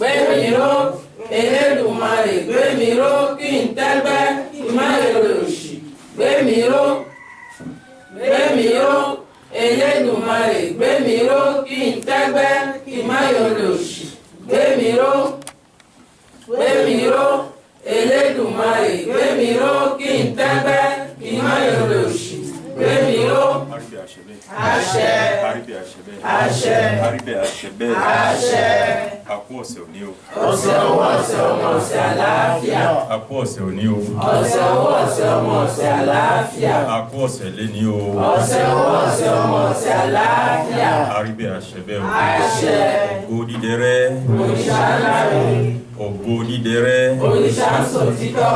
gbẹ̀mí ró Elédùmarè gbẹ̀mí ró kí n tẹ́gbẹ́ má yọ̀lẹ̀ òṣì gbẹ̀mí ró Elédùmarè gbẹ̀mí ró kí n tẹ́gbẹ́ má yọ̀lẹ̀ òṣì gbẹ̀mí ró Elédùmarè gbẹ̀mí ró kí n tẹ́gbẹ́ má yọ̀lẹ̀ òṣì gbẹ̀mí ró. Àṣẹ. Àṣẹ. Àṣẹ. Àkú ọ̀sẹ̀ òní o. Ọ̀sẹ̀ owó ọ̀sẹ̀ ọmọ ọ̀sẹ̀ àlàáfíà. Àkú ọ̀sẹ̀ òní o. Ọ̀sẹ̀ owó ọ̀sẹ̀ ọmọ ọ̀sẹ̀ àlàáfíà. Àkú ọ̀sẹ̀ léní o. Ọ̀sẹ̀ owó ọ̀sẹ̀ ọmọ ọ̀sẹ̀ àlàáfíà. Àríbẹ̀ àṣẹbẹ̀ o. Àṣẹ. Ògo dídẹrẹ́. Òrìṣà láre. Ògo dídẹrẹ́. Òrìṣà sòtítọ́.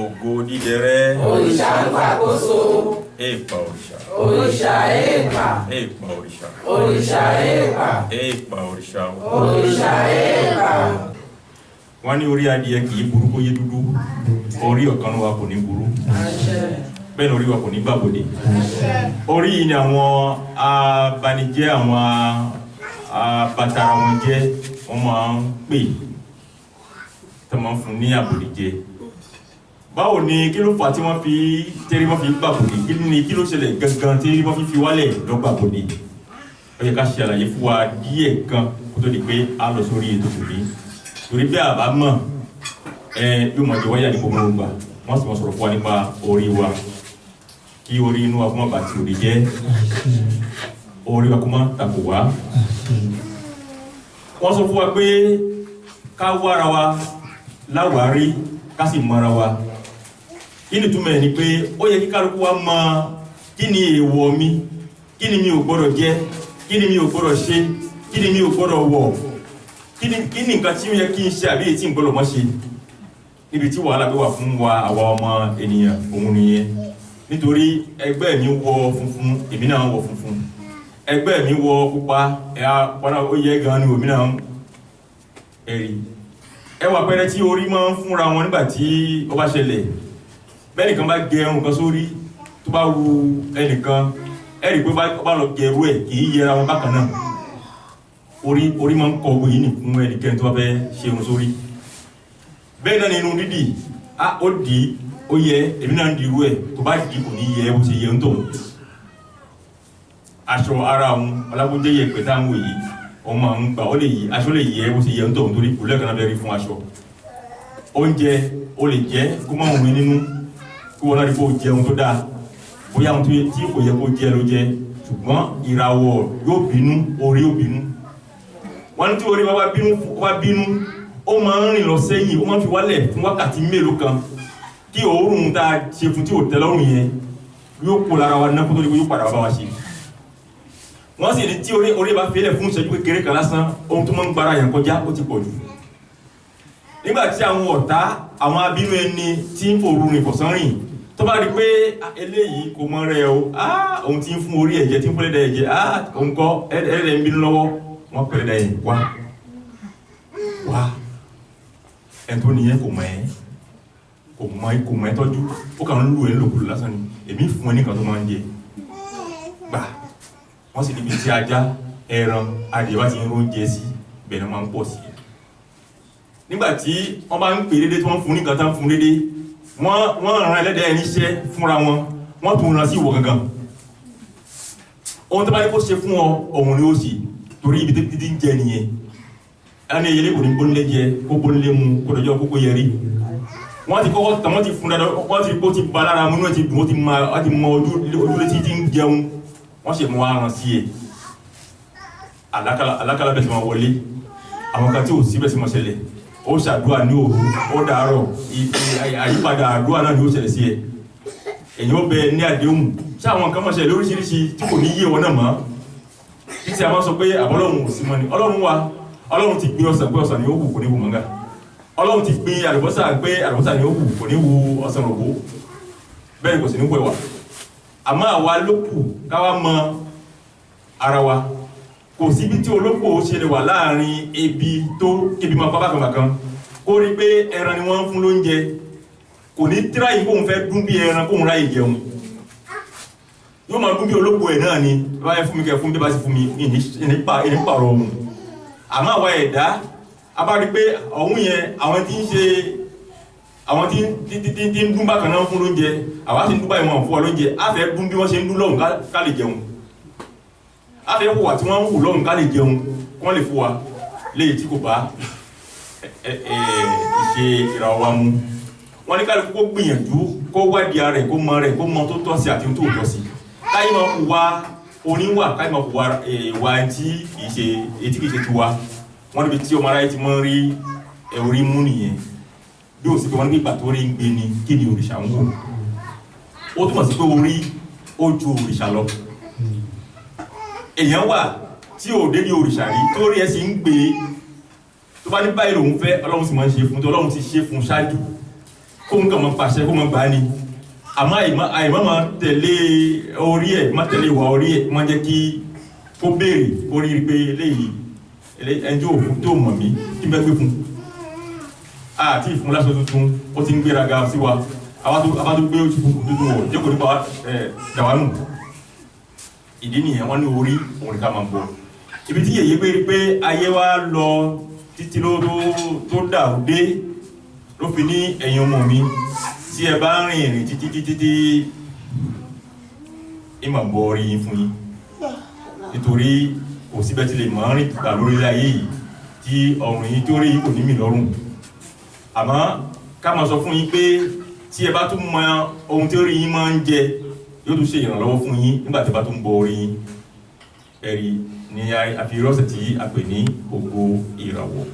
Ògo dídẹrẹ́. Òrìṣà ń gbàkóso. Èèpà òrìṣà. Òrìṣà èèpà. Èèpà òrìṣà. Òrìṣà èèpà. Èèpà òrìṣà o. Òrìṣà èèpà. Wọ́n ní orí adìẹ kì í burú kó yé dúdú. Orí ọ̀kan wa kò ní burú. Bẹ́ẹ̀ ni orí wa kò ní gbàbọ̀dé. Orí yìí ni àwọn abanijẹ́ àwọn abatara wọn jẹ́ wọ́n máa ń pè tó máa ń fún ní àbòdì jẹ. Báwo ni kí ló fà tí wọ́n fi tẹ́rí wọ́n fi gbàbọ̀dé? Kí ló ṣẹlẹ̀ gangan tí wọ́n fi wálẹ̀ lọ́gbàbọ̀dé? Ó yẹ ká ṣe àlàyé fún wa díẹ̀ kan kó tó di pé a lọ sórí ètò tòní. Torí bí àbá mọ̀ yóò mọ̀ jẹ́ wáyà ní gbogbo gbà wọ́n sì mọ̀ sọ̀rọ̀ fún wa nípa orí wa kí orí inú wa kó má bàa ti òde jẹ́ orí wa kó má tàkò wá. Wọ́n sọ fún wa pé ká wára wa láwárí ká sì mọ́ra wa. Kí ni túmọ̀ ẹ̀ ni pé ó yẹ kí kálukú wa mọ kí ni èèwọ̀ mi, kí ni mi ò gbọ́dọ̀ jẹ, kí ni mi ò gbọ́dọ̀ ṣe, kí ni mi ò gbọ́dọ̀ wọ̀, kí ni nǹkan tí ó yẹ kí n ṣe àbí èyí tí n gbọ́dọ̀ mọ́ ṣe. Níbi tí wàhálà bí wà fún wa àwa ọmọ ènìyàn òun nìyẹn. Nítorí ẹgbẹ́ mi wọ funfun èmi náà wọ funfun, ẹgbẹ́ mi wọ pupa pọ́nà ó yẹ gan ni èmi náà ẹ̀rí. Ẹwà pẹ́rẹ́ tí orí máa ń fúnra wọn nígbà tí ó bá ṣẹlẹ̀. Bẹ́ẹ̀ nìkan bá gẹ ẹrun kan sórí tó bá wu ẹnìkan ẹ̀rí pé bá lọ gẹrú ẹ̀ kì í yẹra wọn bákan náà. Orí máa ń kọ gbogbo yìí nìkún ẹnikẹ́ni tó bá fẹ́ ṣe irun sórí. Bẹ́ẹ̀ náà ni inú dídì ó dì í ó yẹ èmi náà ń di irú ẹ̀ tó bá dì í kò ní yẹ bó ṣe yẹ ń tọ̀. Aṣọ ara òun ọlábójẹ́ yẹ pẹ̀tà ń wò yìí ọmọ àwọn gbà ó lè yí aṣọ lè yẹ bó ṣe yẹ ń tọ̀ nítorí kò lẹ́ẹ̀kan náà bẹ́ẹ̀ rí fún aṣọ. Oúnjẹ ó lè jẹ́ kó má wùn nínú kí wọ́n láti kó jẹun tó dáa bóyá ohun tí kò yẹ kó jẹ ló jẹ ṣùgbọ́n ìràwọ̀ yóò bínú orí yóò bínú. Wọ́n ní tí orí wá bínú ó máa ń rìn lọ sẹ́yìn ó máa ń fi wálẹ̀ fún wákàtí mélòó kan kí òórùn tá a ṣe fún tí ò tẹ́ lọ́rùn yẹn yóò kó lára wa náà kó tó di pé yóò padà wá bá wa ṣe. Wọ́n sì ní tí orí bá fẹ́lẹ̀ fún ìṣẹ́jú kékeré kan lásán ohun tó máa ń gbára yẹn kọjá ó ti pọ̀ jù. Nígbà tí àwọn ọ̀tá àwọn abínú ẹni tí ń fòrú rìn fọ̀sán rìn tó bá rí pé eléyìí kò mọ rẹ o ohun tí ń fún orí ẹ̀jẹ̀ tí ń fún ẹ̀dẹ̀ ẹ̀jẹ̀ òun kọ́ ẹ̀dẹ̀ ń bínú lọ́wọ́ wọ́n pẹ̀lẹ́ dẹ̀ yẹn wá ẹni tó nìyẹn kò mọ̀ ẹ́ tọ́jú ó kàn ń lù ẹ́ lòkulù lásán ni èmi fún ẹ nìkan tó máa ń jẹ gbà wọ́n sì níbi tí ajá ẹran adìẹ bá ti ń róúnjẹ sí bẹ́ẹ̀ ni wọ́n máa ń pọ̀ sí i. Nígbà tí wọ́n bá ń pè dédé tí wọ́n fún nìkan tán fún dédé wọ́n ràn ẹlẹ́dẹ̀ ẹni iṣẹ́ fúnra wọ́n tún ràn sí ìwọ gangan. Ohun tó bá ní kó ṣe fún ọ òun ni ó sì torí ibi tí ń jẹ nìyẹn. Ẹni ìyẹlé kò ní bónílé jẹ kó bónílé mu kó dọjọ́ kókó yẹrí. Wọ́n ti kọ́kọ́ tàn wọ́n ti fún dáadáa wọ́n ti kó ti ba lára mú náà ti dùn wọ́n ti mọ ojúlé tí ti ń jẹun wọ́n ṣe mú wa ràn sí ẹ̀. Alákàlà bẹ̀ tí wọ́n wọlé àwọn kan tí ò síbẹ̀ sí wọn ṣẹlẹ̀ ó ṣàdúrà ní òru ó dàárọ̀ àyípadà àdúrà náà ni ó ṣẹlẹ̀ sí ẹ̀. Èyí ó bẹ ní àdéhùn ṣé àwọn nǹkan mọ̀ ṣẹlẹ̀ lóríṣiríṣi tí kò ní yé wọn náà mọ́. Títí a máa sọ pé àbọ̀lọ́run ò sí mọ́ ni Ọlọ́run ti gbé ọsàn pé ọsàn ni ó wù kò ní wù mọ́ngà. Ọlọ́run ti gbé àlùbọ́sà pé àlùbọ́sà ni ó wù kò ní wù ọsàn rògbò bẹ́ẹ̀ ni kò sì ní wù ẹ̀wà. Àmọ́ àwa ló kù káwa mọ ara wa kò síbi tí olóko ṣe lè wà láàrin ebi tó kébi máa pápá kan bàkan kó rí pé ẹran ni wọ́n ń fún lóúnjẹ kò ní tíráyì kóun fẹ́ dún bí ẹran kóun ráyè jẹun yóò máa dún bí olóko ẹ̀ náà ni bá yẹ fún mi kẹ fún bí bá sì fún mi ìní pààrọ̀ ohun. Àmọ́ àwa ẹ̀dá a bá rí pé ọ̀hún yẹn àwọn tí ń ṣe àwọn tí ń dún bákan náà fún lóúnjẹ àwa sì ń dún báyìí wọn fún ọ lóúnjẹ á fẹ́ dún bí wọ́n ṣe ń dún lọ́hùn ká lè jẹun á fẹ́ hùwà tí wọ́n ń hù lọ́hùn ká lè jẹun kí wọ́n lè fún wa léyìí tí kò bá ìṣe ìràwọ̀ wa mú wọ́n ní kálukú kó gbìyànjú kó wádìí ara rẹ̀ kó mọ tó tọ́ sí àti tó tọ́ sí káyé máa hùwà oníwà káyé máa hùwà ìwà tí kìí ṣe tiwa wọ́n níbi tí ọmọ aráyé ti máa ń rí orí mú nìyẹn bí o sì pé wọ́n ní ìgbà tó rí ń gbé ni kí ni òrìṣà ń wò ó túmọ̀ sí pé orí ó ju òrìṣà lọ èèyàn wà tí ò dé ní òrìṣà rí tó rí ẹ sì ń gbé tó bá ní báyìí lòun fẹ́ ọlọ́run sì máa ń ṣe fún tó ọlọ́run ti ṣe fún ṣáájú kó ń kàn máa pàṣẹ kó máa gbà á ni àmọ́ àìmọ́ máa tẹ̀lé orí ẹ̀ máa tẹ̀lé ìwà orí ẹ̀ máa jẹ́ kí kó béèrè kó rí i pé eléyìí ẹni tó mọ̀ mí kí n bẹ́ gbé fún àti ìfún lásán tuntun ó ti ń gbéraga sí wa àwa tó gbé ojú fún tuntun wọ̀ jẹ́ kò nípa dàwánù ìdí nìyẹn wọ́n ní orí òun ká máa bọ̀ ibi tí yèyé gbé rí pé ayé wa lọ títí tó dàrú dé ló fi ní ẹ̀yin ọmọ mi tí ẹ bá rìn ìrìn títí ìmọ̀ bọ̀ orí yín fún yín nítorí kò síbẹ̀ tí lè mọ̀ rìn gbà lórí ayé yìí tí ọrùn yín tó rí yìí kò ní mì lọ́rùn àmọ́ ká máa sọ fún yín pé tí ẹ bá tún mọ ohun tí ó rí yín máa ń jẹ yóò tún ṣe ìrànlọ́wọ́ fún yín nígbà tí ẹ bá tún bọ orí yín ẹ̀rí ni àfihàn ọ̀sẹ̀ tí a pè ní ògo ìràwọ̀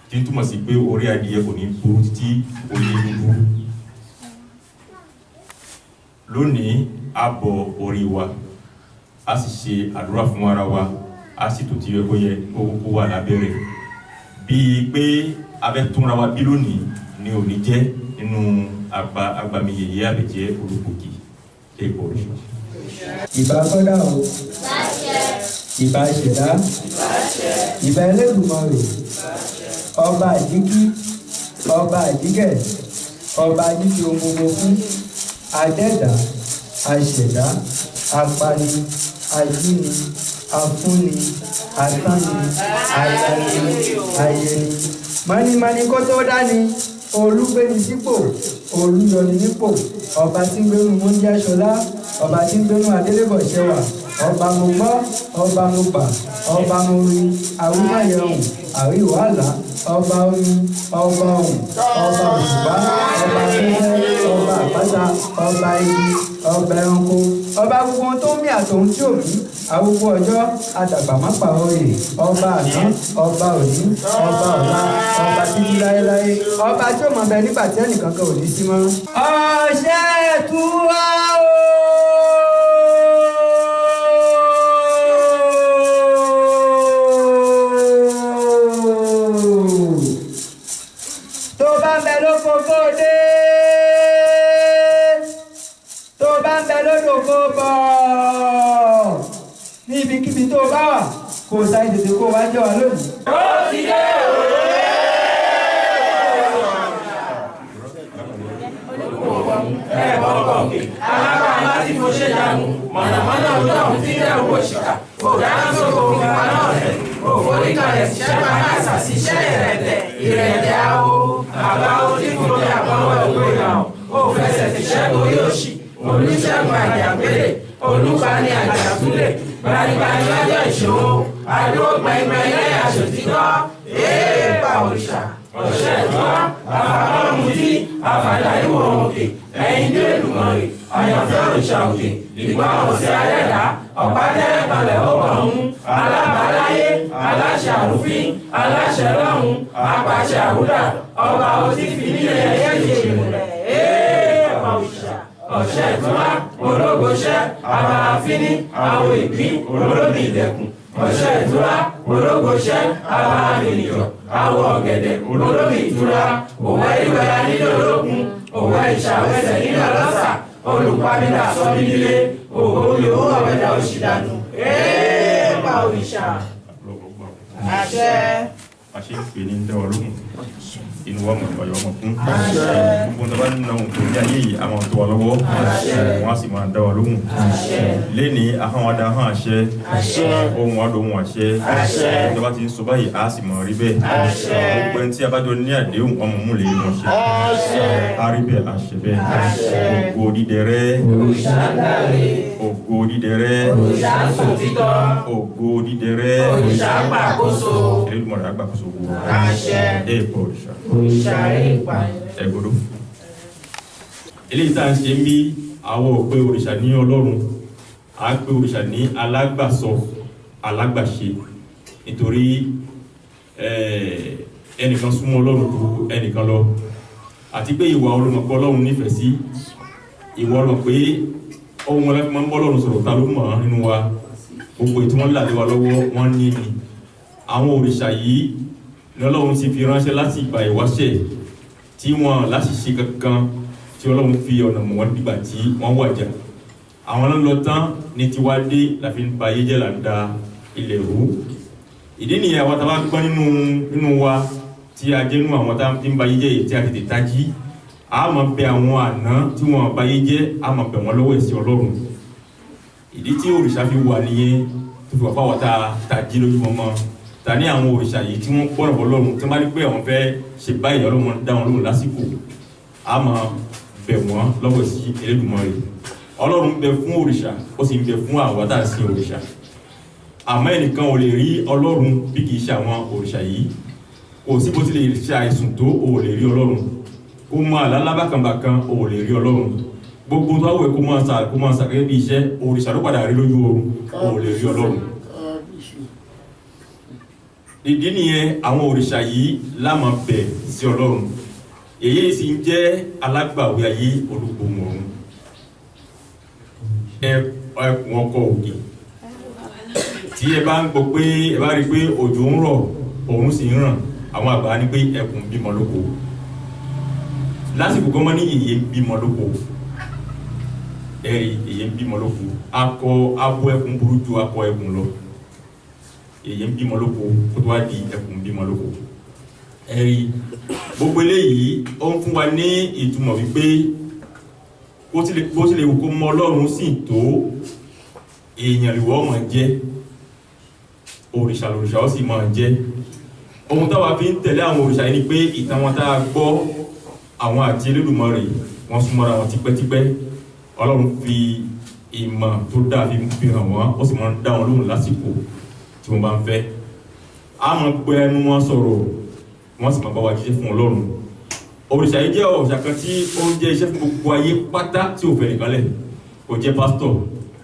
tí ń túmọ̀ sí pé orí adìyẹ kò ní burú títí orí dúdú lónìí a bọ orí wa a sì ṣe àdúrà fún ara wa a sì tó ti yẹ kó wà lábẹ́rẹ̀ bíi pé abẹ́ túnra wa bí lónìí ni ò ní jẹ́ nínú agbamiyèyé àbẹ̀jẹ́ olùkòkì èèpọ̀ rẹ̀. Ìbà kọ́dà o ìbà ìṣẹ̀dá ìbà Ẹlẹ́dùmarè ọba àjíkí ọba àjíkẹ̀ ọba àjíkí ohun gbogbo fún adẹ́dà aṣẹ̀dá apani ajíni afúnni atánni ayani ayẹni mọ́nímọ́ní kó tó dání olúgbéni sípò olúyọni nípò ọba tí ń gbénu múndíá ṣọlá ọba tí ń gbénu adélébọ̀ ṣẹwà ọba mo gbọ́ ọba mo gbà ọba mo rí àwímáyẹ̀hùn àríwáàlá ọba omi ọba ohùn ọba òṣùpá ọba afẹ́fẹ́ ọba àpáta ọba igi ọba ẹranko ọba gbogbo ohun tó ń mí àtòun tí ò mí arúgbó ọjọ́ àdàgbàmápà oyè ọba àná ọba òní ọba ọ̀la ọba títí láéláé ọba tí ó mọ̀ bẹ nígbà tí ẹnìkan kan ò ní sí mọ́. ọ̀ṣẹ́ túwá o. tó bá ń bẹ lóko kó dé tó bá ń bẹ lódò kó bọ̀ ní ibikíbi tó bá wà kó sáré tètè kó wá jẹ́ wa lónìí. ó ti dé òwe. ẹ bọ́kọ̀ òkè alábàá láti fò ṣe dànù mọ̀nàmọ́ná ojú ọ̀hún tí dẹ̀ owó ṣìkà òdáná sóko òfìfà náà rẹ̀ òforíkalẹ̀ ṣiṣẹ́ bàkàṣà ṣiṣẹ́ ìrẹ̀tẹ̀ ìrẹ̀tẹ̀ àwọ̀ àbá ojú ìfúnni àbáwọ̀ ìwé ìlànà òfẹsẹ̀ ṣiṣẹ́ orí òṣì olùṣègùn àjàgbélé olùpani àjàtúlẹ̀ gbanibani lọ́jọ́ ìṣòro àdúró gbẹ̀ngbẹ̀ lẹ́yìn aṣòtítọ́ èèpà òrìṣà ọ̀ṣẹ́ ìtura àfàkọ́rọ̀mùtí àfàdàríwò òkè ẹ̀yìn dé Èdùmàrè àyànfẹ́ òrìṣà òkè ìgbà ọ̀sẹ̀ alẹ́dá ọ̀pá tẹ́lẹ̀ balẹ̀ ọ̀pọ̀ ọ̀hún alábàáláyé aláṣẹ àrùfín aláṣẹ lọ́hùn apàṣẹ àrúdà ọba òtí fi nílẹ̀ ẹ̀yẹ́ ìṣèlúrẹ̀ èèpà òrìṣà ọ̀ṣẹ́ ìtura ológoṣẹ́ àbàáfíní àwọ̀ ìpín olómi ìdẹ̀kùn ọ̀ṣẹ́ ìtura ológoṣẹ́ àbàáfínìjọ àwọ̀ ọ̀gẹ̀dẹ̀ olómi ìtura òwò ìwẹ̀yà nílò olókun òwò ìṣàwẹ̀sẹ̀ nílò ọlọ́sà olùpamílà sọ́bílílé òwò yòówó ọ̀wẹ̀dà òṣìdànù èèpà òrìṣà àṣẹ. àṣẹ ìpè ní dẹ́wọ̀ lóhùn inú wa mọ̀ ìpàyọ̀ ọmọ fún gbogbo tó bá nínú àwọn òkú ní ayé yìí àwọn tó wà lọ́wọ́ wọn á sì máa dẹ́wọ̀ lóhùn lẹ́ni ahọ́n adá hàn àṣẹ ohun adó ohun àṣẹ tó bá ti ń sọ báyìí á sì mọ̀ rí bẹ́ẹ̀ gbogbo ẹni tí a bá jọ ní àdéhùn ọmọ mú lè mọ̀ ṣe á rí bẹ́ẹ̀ àṣẹ bẹ́ẹ̀ ògo dídẹrẹ́ ògo dídẹrẹ́ ògo dídẹrẹ́ Elédùmarè àgbàkóso wo èèpọ̀ òrìṣà ẹ̀gbọ́dọ̀ eléyìí tá à ń ṣe ń bí àwọn òpè òrìṣà ní ọlọ́run à ń pè òrìṣà ní alágbàsọ alágbàṣe nítorí ẹnìkan súnmọ́ ọlọ́run tó ẹnìkan lọ àti pé ìwà ọlọ́mọpọ̀ ọlọ́run nífẹ̀ẹ́ sí ìwọ ọlọ́mọ pé ohun ọlọ́fẹ́ máa ń bọ́ ọlọ́run sọ̀rọ̀ ta ló mọ̀ nínú wa gbogbo ètò wọn làdé wa lọ́wọ́ wọn ní ni àwọn òrìṣà yìí ni ọlọ́run ti fi ránṣẹ́ láti ìgbà ìwáṣẹ̀ tí wọ́n láti ṣe kankan tí ọlọ́run fi ọ̀nà mọ̀ wọ́n dìgbà tí wọ́n wàjà àwọn lọ́lọ́ tán ní tiwa dé láfi ń ba ayé jẹ́ là ń da ilẹ̀ rú ìdí nìyẹn àwọn tá a bá gbọ́ nínú wa tí a jẹ́ nínú àwọn tá a ti ń ba ayé jẹ́ èyí tí a tètè tají a máa bẹ àwọn àná tí wọ́n ba ayé jẹ́ a máa bẹ wọ́n lọ́wọ́ ẹ̀sìn ọlọ́run ìdí tí òrìṣà fi wà nìyẹn tó fi wà fáwọn tá a jí lójúmọmọ ta ní àwọn òrìṣà yìí tí wọ́n gbọ́dọ̀ bọ́ lọ́run tí wọ́n bá ní pé àwọn fẹ́ ṣe báyìí ọlọ́run dá wọn lóhùn lásìkò a máa bẹ̀ wọ́n lọ́wọ́ sí Elédùmarè ọlọ́run ń bẹ fún òrìṣà ó sì ń bẹ fún àwọn tá a sin òrìṣà àmọ́ ẹnìkan ò lè rí ọlọ́run bí kì í ṣe àwọn òrìṣà yìí kò sí bó ti lè ṣe àìsùn tó o ò lè rí ọlọ́run ó mọ àlálá bákanbàkan o ò lè rí ọlọ́run gbogbo tó wáwẹ̀ kó máa sà gẹ́gẹ́ bí iṣẹ́ òrìṣà ló padà rí lójú oorun o ò lè rí ọlọ́run ìdí nìyẹn àwọn òrìṣà yìí lámà bẹ̀ sí ọlọ́run èyí sì ń jẹ́ alágbàwí ayé olùgbòmọ̀ ọ̀run ẹkùn ọkọ̀ òkè tí ẹ bá ń gbọ́ pé ẹ bá rí pé òjò ń rọ̀ òun sì ń ràn àwọn àgbà ní pé ẹkùn bímọ lóko lásìkò gọ́mọ́ ní èyí ń bímọ lóko ẹ̀rí èyí ń bímọ lóko abo ẹkùn burú ju akọ ẹkùn lọ èyí ń bímọ lóko kó tó wá di ẹkùn bímọ lóko ẹ̀rí gbogbo eléyìí ó ń fún wa ní ìtumọ̀ wípé bó tilẹ̀ wù kó mọ ọlọ́run sì tó èèyàn lè wọ́ máa jẹ́ òrìṣà lòrìṣà ó sì máa jẹ́ ohun táwa fi ń tẹ̀lé àwọn òrìṣà yìí ni pé ìtàn wọn tá a gbọ́ àwọn àti Elédùmarè wọ́n súnmọ́ra wọn tipẹ́tipẹ́ ọlọ́run fi ìmọ̀ tó dáa fi hàn wọ́n ó sì máa ń dá wọn lóhùn lásìkò tí wọ́n bá ń fẹ́ a máa gbé ẹnu wọn sọ̀rọ̀ wọ́n sì máa bá wa jíṣẹ́ fún ọlọ́run òrìṣà yìí jẹ́ òrìṣà kan tí ó ń jẹ́ iṣẹ́ fún gbogbo ayé pátá tí ò fẹ́ nìkan lẹ̀ kò jẹ́ pásítọ̀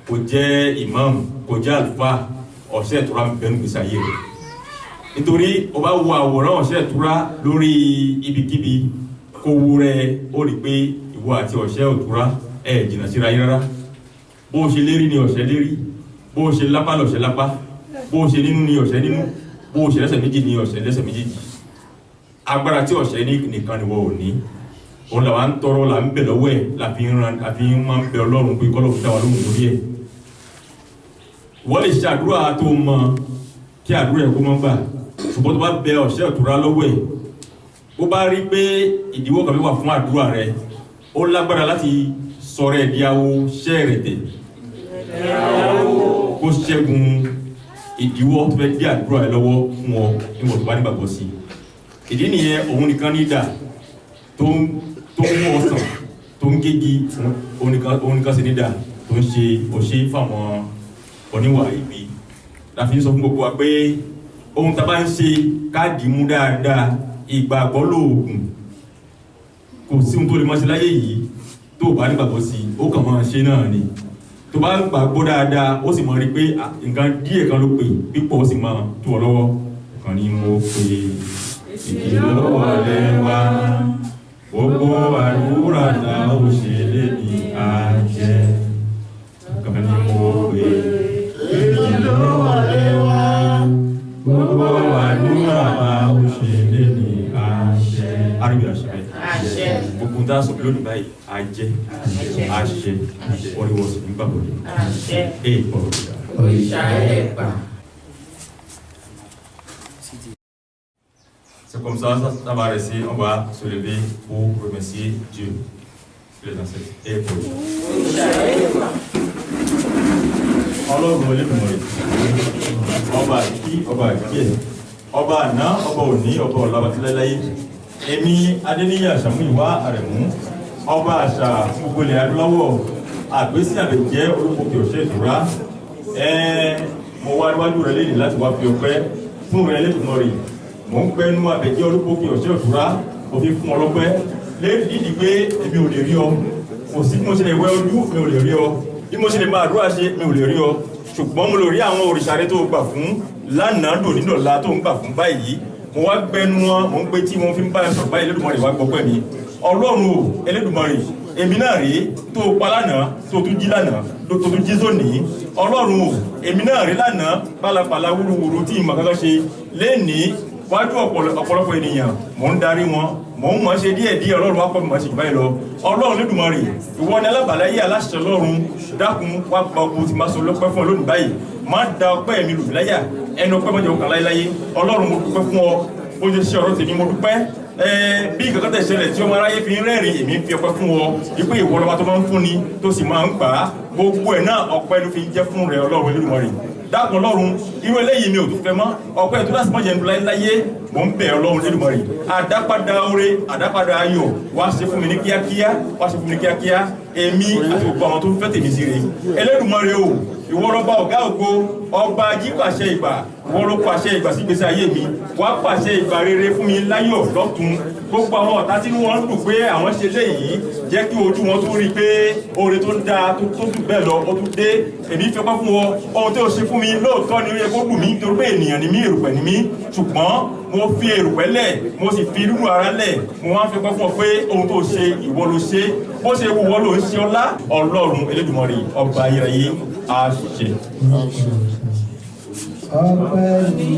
kò jẹ́ imam kò jẹ́ àlùfáà ọ̀ṣẹ́ ìtura ń bẹnu gbèsè ayé rẹ̀ nítorí o bá wo àwòrán ọ̀ṣẹ́ ìtura lórí ibikíbi kó wú rẹ ó rí pé ìwọ àti ọ̀ṣẹ́ ìtura ẹ̀ jìnnà síra yín rárá bó ṣe lérí ni ọ̀ṣẹ́ lérí bó ṣe lápá lọ̀ṣẹ́ lápá bó ṣe nínú ni ọ̀ṣẹ́ nínú bó ṣe lẹ́sẹ̀ méjì ni ọ̀ṣẹ́ lẹ́sẹ̀ méjèèjì agbára tí ọ̀ṣẹ́ ní nìkan ni wọ́n ò ní òun làwa ń tọrọ là ń bẹ̀ lọ́wọ́ ẹ̀ láfi máa ń bẹ ọlọ́run pé kọ́lọ́run dá wa lóhùn lórí ẹ̀ wọ́n lè ṣe àdúrà tó mọ kí àdúrà ẹ̀ kó mọ́ gbà ṣùgbọ́n tó bá bẹ ọ̀ṣẹ́ ìtura lọ́wọ́ ẹ̀ ó bá rí pé ìdíwọ́ kan wà fún àdúrà rẹ̀ ó lágbára láti sọ̀rọ̀ ẹ̀ di awo ṣẹ́ rẹ̀ tẹ̀ kó ṣẹ́gun ìdíwọ́ tó fẹ́ dí àdúrà ẹ̀ lọ́wọ́ fún ọ níwọ̀n tó bá nígbàgbọ́ sí ìdí nìyẹn òun nìkan ní ìdà tó ń mú ọsàn tó ń gégi òun nìkan sí ní ìdà tó ń ṣe òṣè fáwọn oníwà ibi láfi ń sọ fún gbogbo wa pé ohun tá a bá ń ṣe káàdì mú dáadáa ìgbàgbọ́ lóògùn kò sí ohun tó lè máa ṣe láyé yìí tó bá nígbàgbọ́ sí ó kàn máa ṣe náà ni tó bá ń gbàgbọ́ dáadáa ó sì máa rí pé nǹkan díẹ̀ kan ló pè pípọ̀ ó sì máa tó ọ lọ́wọ́ kan ní mo pè ìlọ́wọ́lé wa gbogbo àdúrà náà ó ṣe lé ní àjẹ́ kan ní mo pè ìlọ́wọ́lé wa gbogbo àdúrà náà ó ṣe lé ní àjẹ́ àríwí àṣẹ gbogbo tá a sọ lónìí báyìí àṣẹ oríwọ̀ sí nígbà wọlé èèpọ̀ òrìṣà ẹ̀pà. C'est comme ça va rester, on va se lever pour remercier Dieu. Les ancêtres et pour Dieu. Ọlọ́run Olódùmarè, ọba àkíkí, ọba àkíkí, ọba àná, ọba òní, ọba ọ̀la bàtíláyé. Èmi Adéníyì Àṣàmúyìwá Àrẹ̀mú, ọba àṣà gbogbo ilẹ̀ adúláwọ̀, àgbésí àbẹ̀jẹ́ Olúpòkè Òṣè Ìtura. Mo wá níwájú rẹ lẹ́yìn láti wá fi ọpẹ́ fún rẹ Olódùmarè. Mo ń pẹ́nu àbẹ̀jẹ́ Olúpòkè Òṣè Ìtura, mo fi fún ọlọ́pẹ́. Lẹ́yìn dídì pé èmi ò lè rí ọ, kò sí bí mo ṣe lè wẹ ojú, mi ò lè rí ọ. Bí mo ṣe lè máa àdúrà ṣe, mi ò lè rí ọ. Ṣùgbọ́n mo lè rí àwọn òrìṣà rẹ tó gbà fún lánàá dòní dọ̀la tó ń gbà fún báyìí. Mo wá gbẹnu wọn, mo ń pé tí wọ́n fi ń bá ẹ sọ̀rọ̀ báyìí Olódùmarè wá gbọ́pẹ́ mi. Ọlọ́run o, Olódùmarè, èmi náà rèé tó pa lánàá, tó tún jí lánàá, tó tún jí sónìí. Ọlọ́run o, èmi náà rèé lánàá, pálapàla wúruwúru tí ìmọ̀ kankan ṣe lénìí wájú ọ̀pọ̀lọpọ̀ ènìyàn. Mò ń darí wọn, mò ń mọ̀ ṣe díẹ̀díẹ̀ Ọlọ́run wá pọ̀ mọ̀ ṣe jù báyìí lọ. Ọlọ́run Olódùmarè, ìwọ ni alábàáláyé aláṣẹ Ọlọ́run, dákun wá gba ogun tí máa sọ lọ́pẹ́ fún ọ lónìí báyìí. Má da ọpẹ́ mi lù láyà, ẹnu ọpẹ́ mọ́jọ òkà láyéláyé. Ọlọ́run mo dúpẹ́ fún ọ, ó jẹ́ ṣe ọ̀rọ̀ tèmi mo dúpẹ́. Bí ìkankan tẹ̀ ṣẹlẹ̀ tí ọmọ aráyé fi ń rẹ́rìn èmi fi ọpẹ́ fún ọ, wípé ìwọ lọ́ba tó máa ń fún ni tó sì máa ń gbà á. Gbogbo ẹ̀ náà ọpẹ́ ló fi ń jẹ́ fún rẹ Ọlọ́run Olódùmarè. Dákun Ọlọ́run, irú eléyìí mi ò tún fẹ́ mọ́, ọpẹ́ tó láti mọ́jẹ̀ ń láyé, mò ń bẹ̀ Ọlọ́run Olódùmarè. Àdápadà oore, àdápadà ayọ̀, wá ṣe fún mi ní kíákíá, wá ṣe fún mi ní kíákíá, èmi àti gbogbo àwọn tó fẹ́ tèmi sí rè. Olódùmarè o, ìwọ lọ́ba ọ̀gá ògo, ọba jípàṣẹ ìgbà, ìwọ ló pàṣẹ ìgbà sí ìgbésí ayé mi, wá pàṣẹ ìgbà rere fún mi láyọ̀ lọ́tun. Gbogbo àwọn ọ̀tá tí wọ́n ń dùn pé àwọn ṣe léyìí, jẹ́ kí ojú wọn tún rí pé oore tó dáa tó dùn bẹ́ẹ̀ lọ ó tún dé. Èmi fi ọpẹ́ fún ọ, ohun tó ṣe fún mi lóòótọ́ ni ó yẹ kó dùn mí nítorí pé ènìyàn ni mí, èrùpẹ̀ ni mí, ṣùgbọ́n mo fi èrùpẹ̀ lẹ̀, mo sì fi irú ara lẹ̀, mo wá fi ọpẹ́ fún ọ pé ohun tó ṣe ìwọ ló ṣe, bó ṣe wù wọ́ ló ń ṣe ọlá. Ọlọ́run Olódùmarè ọba ayérayé á ṣe. Ọpẹ́ ni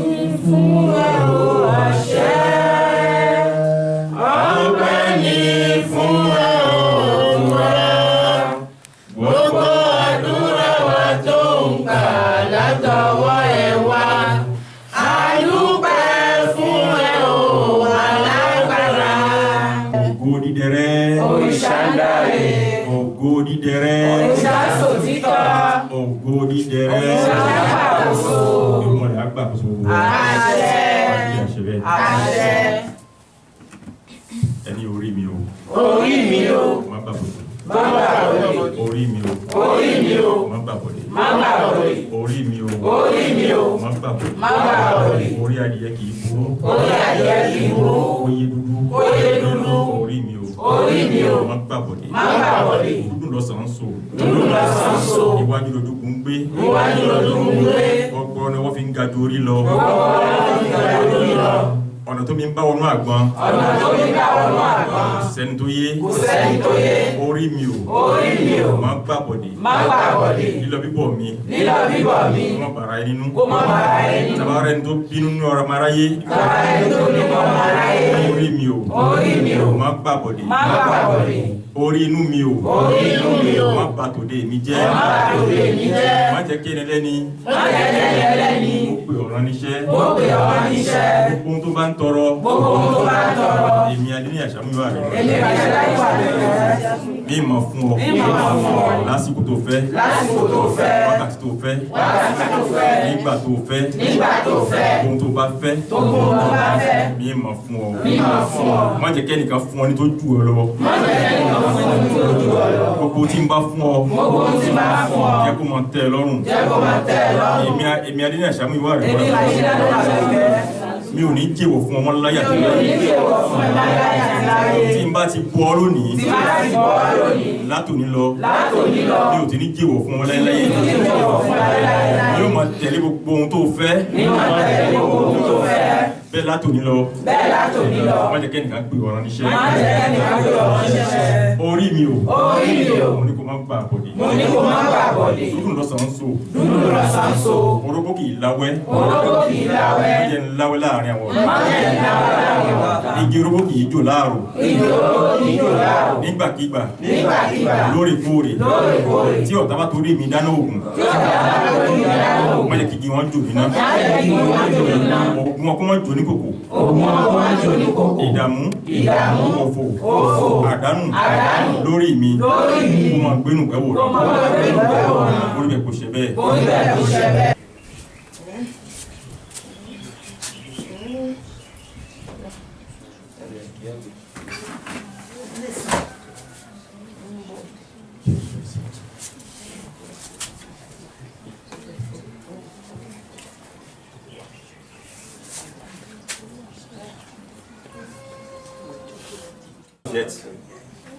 fún ẹ o àṣẹ. Ọpẹ́ ni fún ẹ Olúwa. Gbogbo àdúrà wa tó ń gbà látọwọ́ ẹ wá. A dúpẹ́ fún ẹ o alágbára. Ògo dídẹrẹ́. Òrìṣà ńláre. Ògo dídẹrẹ́. Òrìṣà sòtítọ́. Ògo dídẹrẹ́. Òrìṣà àgbàkóso. Olódùmarè àgbàkóso. Àṣẹ. Àṣẹ. Ẹni orí mi o. Orí mi o. Má gbàgbọ́dé. Má gbàgbọ́dé. Orí mi o. Orí mi o. Má gbàgbọ́dé. Má gbàgbọ́dé. Orí mi o. Orí mi o. Má gbàgbọ́dé. Má gbàgbọ́dé. Orí adìyẹ kì í burú. Orí adìyẹ kì í burú. Oyè dúdú. Oyè dúdú. Orí mi o. Orí mi o. Má gbàgbọ́dé. Má gbàgbọ́dé. Dúdú lọ́sàn-án so. Dúdú lọ́sàn-án so. Iwájú lójúkun ń gbé. Iwájú lójúkun ń gbé. Ọgbọ́n ni wọ́n fi ń ga ju orí lọ. Ọgbọ́n ni wọ́n fi ń ga ju orí lọ. Ọ̀nà tó mi ń bá wọnú àgbọn. Ọ̀nà tó mi ń bá wọnú àgbọn. Kò sẹ́ni tó yé. Kò sẹ́ni tó yé. Orí mi o. Orí mi o. Má gbàgbọ́dé. Má gbàgbọ́dé. Lílọ bíbọ̀ mi. Lílọ bíbọ̀ mi. Kó má bàrà ẹ nínú. Kó má bàrà ẹ nínú. Tàbá rẹ̀ ní tó bínú ní ọ̀rọ̀ maráyé. Tàbá rẹ̀ ní tó bínú ọ̀rọ̀ maráyé. Orí mi o. Orí mi o. Má gbàgbọ́dé. Má gbàgbọ́dé. Orí inú mi o. Orí inú mi o. Má bà tòde mi jẹ́. Má bà tòde mi jẹ́. Má jẹ́ kí ẹni lẹ́ni. Má jẹ́ kí ẹni lẹ́ni. Ó pè ọ̀rọ̀ níṣẹ́. Ó pè ọ̀rọ̀ níṣẹ́. Gbogbo ohun tó bá ń tọrọ. Gbogbo ohun tó bá ń tọrọ. Èmi Adéníyì Àṣàmúyìwá rẹ̀. Èmi Àṣàmúyìwá rẹ̀. Bí ìmọ̀ fún ọ. Bí ìmọ̀ fún ọ. Lásìkò tó fẹ́. Lásìkò tó fẹ́. Wákàtí tó fẹ́. Wákàtí tó fẹ́. Nígbà tó fẹ́. Nígbà tó fẹ́. Ohun tó bá fẹ́. Gbogbo ohun tó bá fẹ́. Bí ìmọ̀ fún ọ. Bí ìmọ̀ fún ọ. Má jẹ́ kẹ́nìkan fún ọ ní tó jù ọ lọ. Má jẹ́ kẹ́nìkan fún ọ ní tó jù ọ lọ. Gbogbo tí ń bá fún ọ. Gbogbo tí ń bá fún ọ. Jẹ́ kó máa tẹ́ ẹ lọ́rùn. Jẹ́ kó máa tẹ́ ẹ lọ́rùn. Èmi Adéníyì Àṣàmúyìwá rẹ̀. Èmi Àṣàmúyìwá rẹ̀. Mi ò ní jẹ́wọ̀ fún ọmọ láyà tó Mi ò ní jẹ́wọ́ fún ẹ láyà àti láyé. Tí n bá ti bọ́ ọ lónìí. Tí n bá ti bọ́ ọ lónìí. Látòní lọ. Látòní lọ. Mi ò ti ní jẹ́wọ̀ fún ọmọ láyé. Mi ò ní jẹ́wọ́ fún ẹ láyé. Yóò máa tẹ̀lé gbogbo ohun tó fẹ́. Mi máa tẹ̀lé gbogbo ohun tó fẹ́. Bẹ́ẹ̀ látòní lọ. Bẹ́ẹ̀ látòní lọ. Má jẹ́ kẹ́nìkan pè ọ̀rọ̀ níṣẹ́. Má jẹ́ kẹ́nìkan pè ọ̀rọ̀ níṣẹ́. Orí mi o. Orí mi o. Mo ní kó má gbà bọ̀dé. Mo ní kó má gbà bọ̀dé. Dúdú lọ́sàn-án so. Dúdú lọ́sàn-án so. Orógbó kì í láwẹ́. Orógbó kì í láwẹ́. Má jẹ́ ń láwẹ́ láàrin àwọn ọ̀rẹ́. Má jẹ́ ń láwẹ́ láàrin àwọn ọ̀tá. Igi orógbó kì í jò láàrò. Igi orógbó kì í jò láàrò. Nígbàkígbà. Nígbàkígbà. Lóòrèkóòrè. Lóòrèkóòrè. Tí ọ̀tá bá torí mi dáná ògùn. Tí ọ̀tá bá torí mi dáná ògùn. Má jẹ́ kí igi wọn jò níná. Má jẹ́ kí igi wọn jò níná. Ògùn wọn kó má jò ní oníkòkò. Ògùn ọkọ̀ máa jó oníkòkò. Ìdààmú. Òfò. Àdánù. Lórí mi. Kó máa gbénú pẹ́wò rẹ̀. Orí bẹ̀ kò ṣe bẹ́ẹ̀.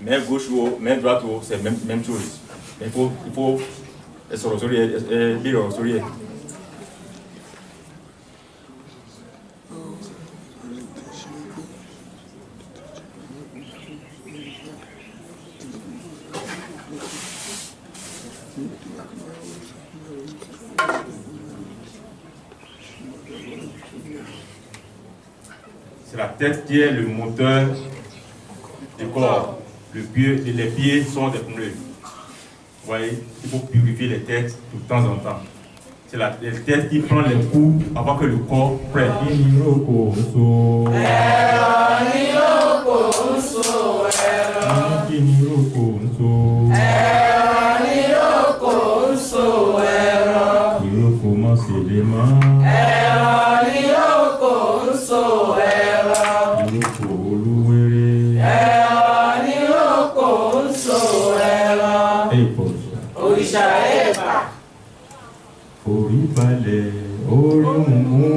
Main gauche ou main droite ou c'est même chose. Il faut sourire. C'est la tête qui est le moteur du corps. Les pieds sont des pneus. Vous voyez, il faut purifier les têtes de temps en temps. C'est la tête qui prend les coups avant que le corps prenne. Orí balẹ̀, orí mú,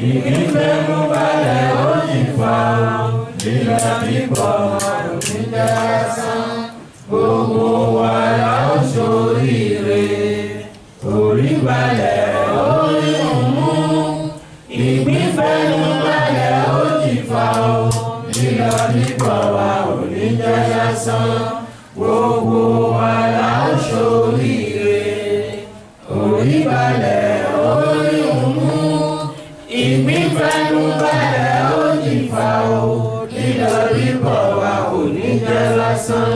ìgbífẹ́ mú balẹ̀, orí fa, lílọ bíbọ̀ òmìnira lásán, gbogbo wa la ó ṣoríire. Orí balẹ̀, orí mú, ìgbífẹ́ mú balẹ̀, orí fa, lílọ bíbọ̀ wa òmìnira lásán, gbogbo wa la ó ṣoríire. Orí balẹ̀, orí mú, ìgbífẹ́nu balẹ̀, ó jìfà o, lílọ bíbọ̀ wa ò ní jẹ́ lásán.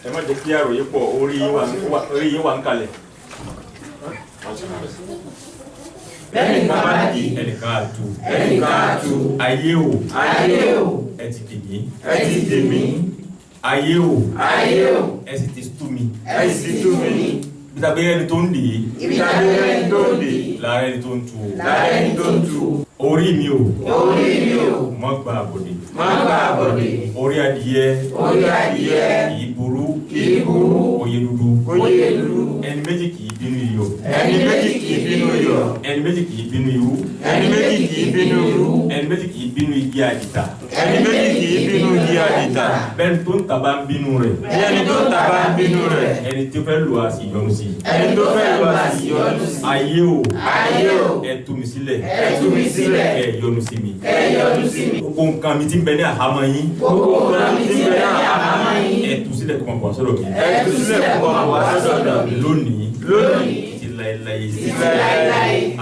Ẹ má jẹ́ kí àròyé pọ̀, orí yín wà ń kalẹ̀. Ẹnìkan bá dì, ẹnìkan àtú. Ayé o, ẹ ti dì mí. Ayé o, ẹ sì ti tú mi. Bí ẹni tó ń dì í, lára ẹni tó ń tú o. Orí mi o, má gba àbọ̀dè. Orí adìyẹ, ìburú, oyè dúdú. Ẹni méjì kì í bínú iyọ̀. Ẹni méjì kì í bínú irú. Ẹni méjì kì í bínú igi àdìta. Bẹ́ẹ̀ni tó ń tàbá ń bínú rẹ̀. Ẹni tó fẹ́ lò á sì yọnu sí. Ayé o, ẹ tú mi sílẹ̀. Ẹ yọnu sí mi. Gbogbo nǹkan mi ti ń bẹ ní àhámọ́ yín. Ẹ tú sílẹ̀ kó máa bọ̀ sọ́dọ̀ mi. Lónìí. Ti láéláé.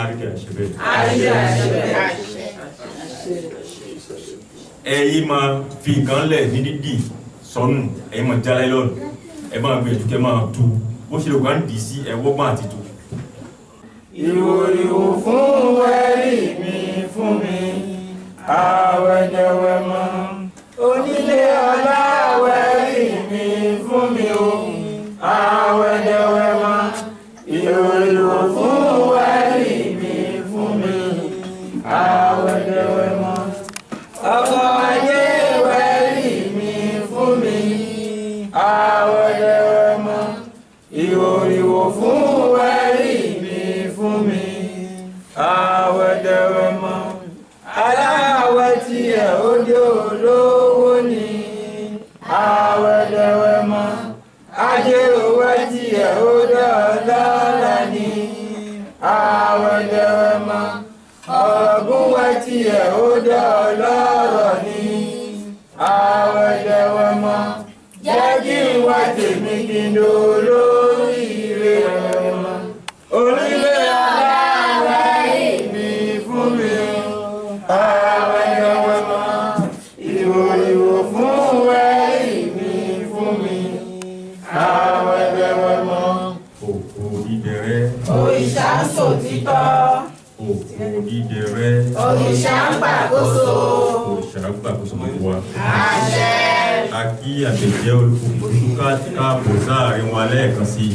Àríkẹ́ àṣẹ ẹ̀yin máa fi nǹkan lẹ̀ ní dídì sọnù, ẹ̀yin máa já láìlọ́nù, ẹ máa gbé ìdúkẹ́ máa tú bó ṣe lè wá ń dì sí ẹwọ́gbọ́n àti tú. Ìwòrìwò fún wẹ́rì mi fún mi, àwẹ̀dẹ̀wẹ̀ mọ́. Onílé ọlá wẹ́rì mi fún mi o, àwẹ̀dẹ̀wẹ̀ mọ́. Ìwòrìwò fún wẹ́rì mi fún mi, àwẹ̀dẹ̀wẹ̀ mọ́. Ọkọ̀ ayé wẹ́rì mi fún mi, àwẹ̀dẹ̀wẹ̀ mọ́. Ìwòrìwò fún wẹ́rì mi fún mi, àwẹ̀dẹ̀wẹ̀ mọ́. Aláwẹ̀ tí ẹ̀ ó dé olówó ni, àwẹ̀dẹ̀wẹ̀ mọ́. Ajé òwe tí ẹ̀ ó dé ọlọ́lá ni, àwẹ̀dẹ̀wẹ̀ mọ́. Ọ̀gúnwẹ̀ tí ẹ̀ ó dé ọlọ́rọ̀ ni, àwẹ̀dẹ̀wẹ̀ mọ́. Jẹ́ kí n wá tèmi kí n dolóríire. Onílé aláwẹ̀ ìbí fún mi. Àwẹ̀wẹ̀mọ́ ìwò fún wẹ̀ ìbí fún mi. Àwẹ̀wẹ̀mọ́. Òkò dídẹrẹ́. Òrìṣà ń sòtítọ́. Òkò dídẹrẹ́. Òrìṣà ń gbàkóso. Òrìṣà ń gbàkóso gbogbo wa. Àṣẹ. A kí àtẹ̀jẹ́ olùkókòtù káàbọ̀ sáàrin wa lẹ́ẹ̀kan sí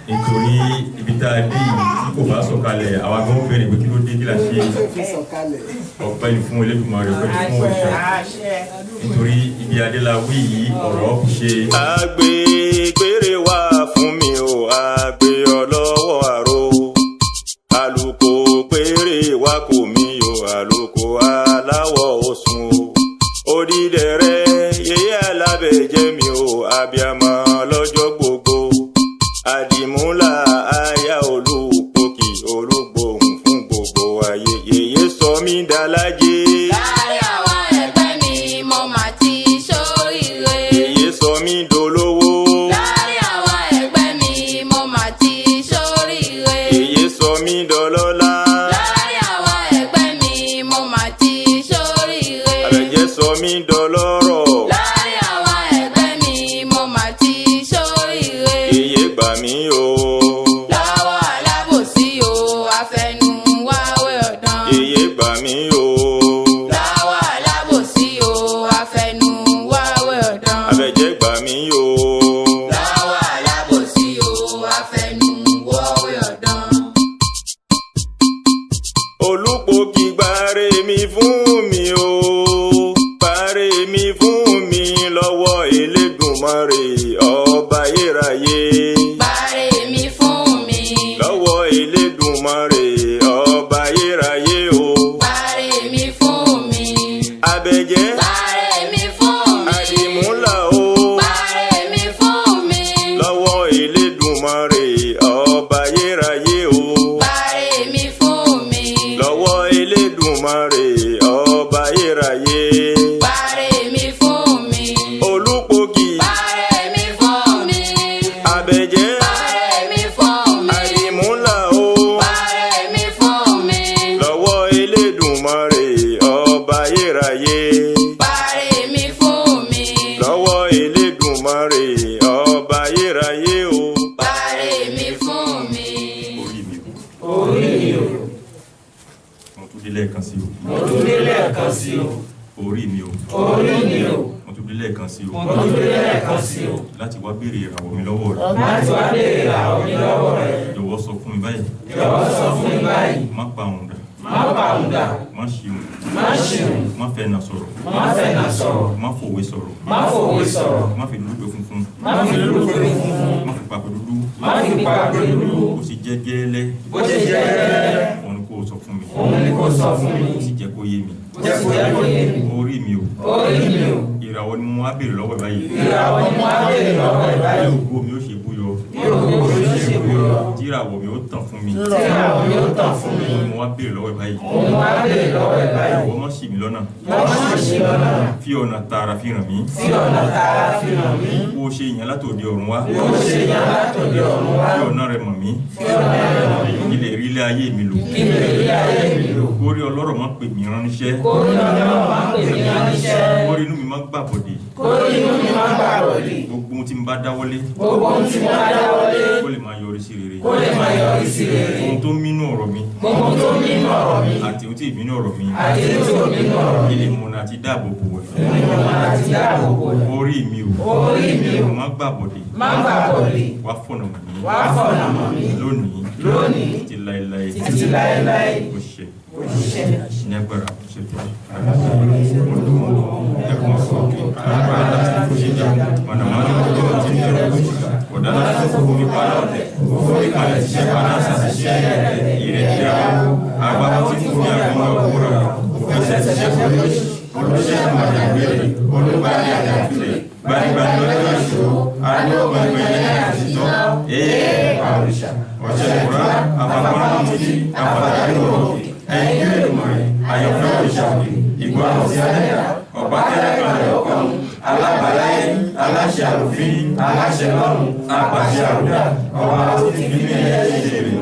i nítorí ibi tá a dé yìí tí kò bá sọ̀kalẹ̀ àwa gan bẹ̀rẹ̀ pé kí ló dé kí la ṣe ọpẹ́ ni fún Elédùmarè ọpẹ́ ni fún òrìṣà nítorí ibi adéláwí yìí ọ̀rọ̀ ṣe. àgbè gbére wá fún mi o àgbè ọlọ́wọ́ àrò àlùkò gbére wá kò mí o àlùkò aláwọ̀ òsùn o odídẹrẹ́ yẹyẹ alábẹ̀jẹ́ mi o abiyamọ lọ́jọ́ gbogbo àdìmúlà aya olùpòkì olùgbòhùn fún gbogbo ayé yẹyẹ sọ mí dálájé. láàrin àwọn ẹgbẹ́ mi mo mà ti ṣoríire. yẹyẹ sọ mí dolówó. láàrin àwọn ẹgbẹ́ mi mo mà ti ṣoríire. yẹyẹ sọ mí dọlọ́lá. láàrin àwọn ẹgbẹ́ mi mo mà ti ṣoríire. àbẹ̀jẹ́ sọ mí dọlọ́rọ̀. láàrin àwọn ẹgbẹ́ mi mo mà ti ṣoríire. yẹyẹ gbà mí o. lọ́wọ́ alábòsí o afẹnuwáwé ọ̀dàn. yẹyẹ gbà mí o. lọ́wọ́ alábòsí o afẹnuwáwé ọ̀dàn. àbẹ̀jẹ́ gbà mí o. lọ́wọ́ alábòsí o afẹnuwáwé ọ̀dàn. olùpòkì gbàre mi fún mi o gbàre mi fún mi lọ́wọ́ Elédùmarè ọba ayérayé. Bàrè mi fún mi. lọ́wọ́ Elédùmarè ọba ayérayé o. Bàrè mi fún mi. àbẹ̀jẹ́ Bàrè mi fún mi. àdìmúlà o. Bàrè mi fún mi. lọ́wọ́ Elédùmarè ọba ayérayé o. Bàrè mi fún mi. lọ́wọ́ Elédùmarè ọba ayérayé. Bàrè mi fún mi. olùpòkì Bàrè mi fún mi. àbẹ̀jẹ́ Bàrè mi fún mi. àdìmúlà o. Bàrè mi fún mi. lọ́wọ́ Elédùmarè ọba ayérayé. Bàrè mi fún mi. lọ́wọ́ Elédùmarè ọba ayérayé o. Bàrè mi fún mi. Orí mi o. Orí mi o. Mo tún dé lẹ́ẹ̀kan sí o. Mo tún dé lẹ́ẹ̀kan sí o. Orí mi o. Orí mi o. Mo tún dé lẹ́ẹ̀kan sí o. Mo tún dé lẹ́ẹ̀kan sí o. láti wá béèrè ìràwọ̀ mi lọ́wọ́ rẹ̀. Láti wá béèrè ìràwọ̀ mi lọ́wọ́ rẹ̀. Jọ̀wọ́ sọ fún mi báyìí. Jọ̀wọ́ sọ fún mi báyìí. Má pa òun dà. Má bà òun dà. Má ṣeun. Má ṣeun. Má fẹ̀nà sọ̀rọ̀. Má fẹ̀nà sọ̀rọ̀. Má fòwe sọ̀rọ̀. Má fòwe sọ̀rọ̀. Má fi dúdú pé funfun. Má fi dúdú pé funfun. Má fi papẹ̀ dúdú. Má fi pàpè dúdú. Ó sì jẹ́ gẹ́lẹ́. Bó ṣe jẹ́ gẹ́lẹ́. Òun ni kò sọ fún mi. Òun ni kò sọ fún mi. Ó sì jẹ́ kó yé mi. Jẹ́ kó yẹ kó yé mi. Orí mi o. Orí mi o. Ìràwọ̀ ni mo wá béèrè lọ́wọ́ ẹ̀ báyìí. Ìràwọ̀ ni mo á béèrè lọ́wọ́ ẹ̀ Bí báyìí. ògo mi ó ṣe búyọ. Bí ògo mi ó ṣe búyọ. Tí ìràwọ̀ mi ó tàn fún mi. Tí ìràwọ̀ mi ó tàn fún mi. Mo wá béèrè lọ́wọ́ ẹ̀ báyìí. Òun mo á béèrè lọ́wọ́ ẹ̀ báyìí. Ìwọ má ṣì mí lọ́nà. Wọ́n má ṣe lọ́nà. Fi ọ̀nà tààrà fi hàn mí. Tí ọ̀nà tààrà fi hàn mí. Kó o ṣe ìyẹn látòde ọ̀run wá. Bí ó ṣe yan látòdì ọ̀run wá. Fi ọ̀nà rẹ̀ mọ̀ mí. Fi ọ̀nà rẹ̀ hàn mí. Kí lè rí ilé ayé mi lò. Kí lè rí ayé mi lò. Kórí ọlọ́rọ̀ má pè mí ránníṣẹ́. Kórí ọlọ́run máa ń pè mí ránníṣẹ́. Kórí inú mi má gbàbọ̀dè. Kórí inú mi máa ń gbàbọ̀dè. Gbogbo ohun tí mo bá dáwọ́lé. Gbogbo ohun tí mo bá dáwọ́lé. Kó lè máa yọrí sí rere. Kó lè máa yọrí sí rere. Ohun tó mínú ọ̀rọ̀ mi. Gbogbo ohun tó nínú ọ̀rọ̀ mi. Àti ohun tí ìbínú ọ̀rọ̀ mi. Àti èyí tí ò nínú ọ̀rọ̀ mi. Kí lè múna àti dáàbò bò wẹ̀. Ìmọ̀ àti dáàbò bò. Orí mi o. Orí mi o. Má gbàbọ̀dè. Má gbàbọ̀dè. Wá fọ̀nà mọ̀ mí. Wá fọ̀nà mọ̀ mí. Lónìí. Lónìí. Títí láéláé. Títí láéláé. Kò ṣe. Òṣìṣẹ́. Ní agbára kò ṣe tó. Ẹ̀kún sókè. Alágbára láti fò ṣe jà. Mọ̀nàmọ́ná tó ti ń bẹ̀rù òṣìkà. Ọ̀dà láti fò omi pa lọ́tẹ̀. Òfò ìkàlẹ̀ ti ṣẹ́ pa náà ṣàṣìṣẹ́ rẹ̀. Ìrètí àwọn agbára tí fún mi àgbọ̀n òwúrọ̀. Òfẹsẹ̀ ti ṣẹ́ fún mi. Olùṣẹ́ àmàjàgbére. Olùbárí àjàgbére. Gbanigbani lọ́jọ́ ìṣòro. Adéwọ̀n ìgbẹ̀yẹ àtijọ́. Àrùṣà. Ọ̀ṣẹ́ ìkúrá. Àfàgbọ́n àmúti. Àfàdàrí òkè. Ẹ̀yin yóò lè mọ̀ ẹ́. Àyànfẹ́ òrìṣà òkè. Ìgbọ́ràn sí ayẹyẹ. Ọ̀pá kẹ́lẹ́ kan lè ọkọ̀. alábàáláyé aláṣẹ àròfin aláṣẹ lọ́run apàṣẹ àrùdà ọba tó ti fi ní ẹ̀yẹ ṣe rẹ̀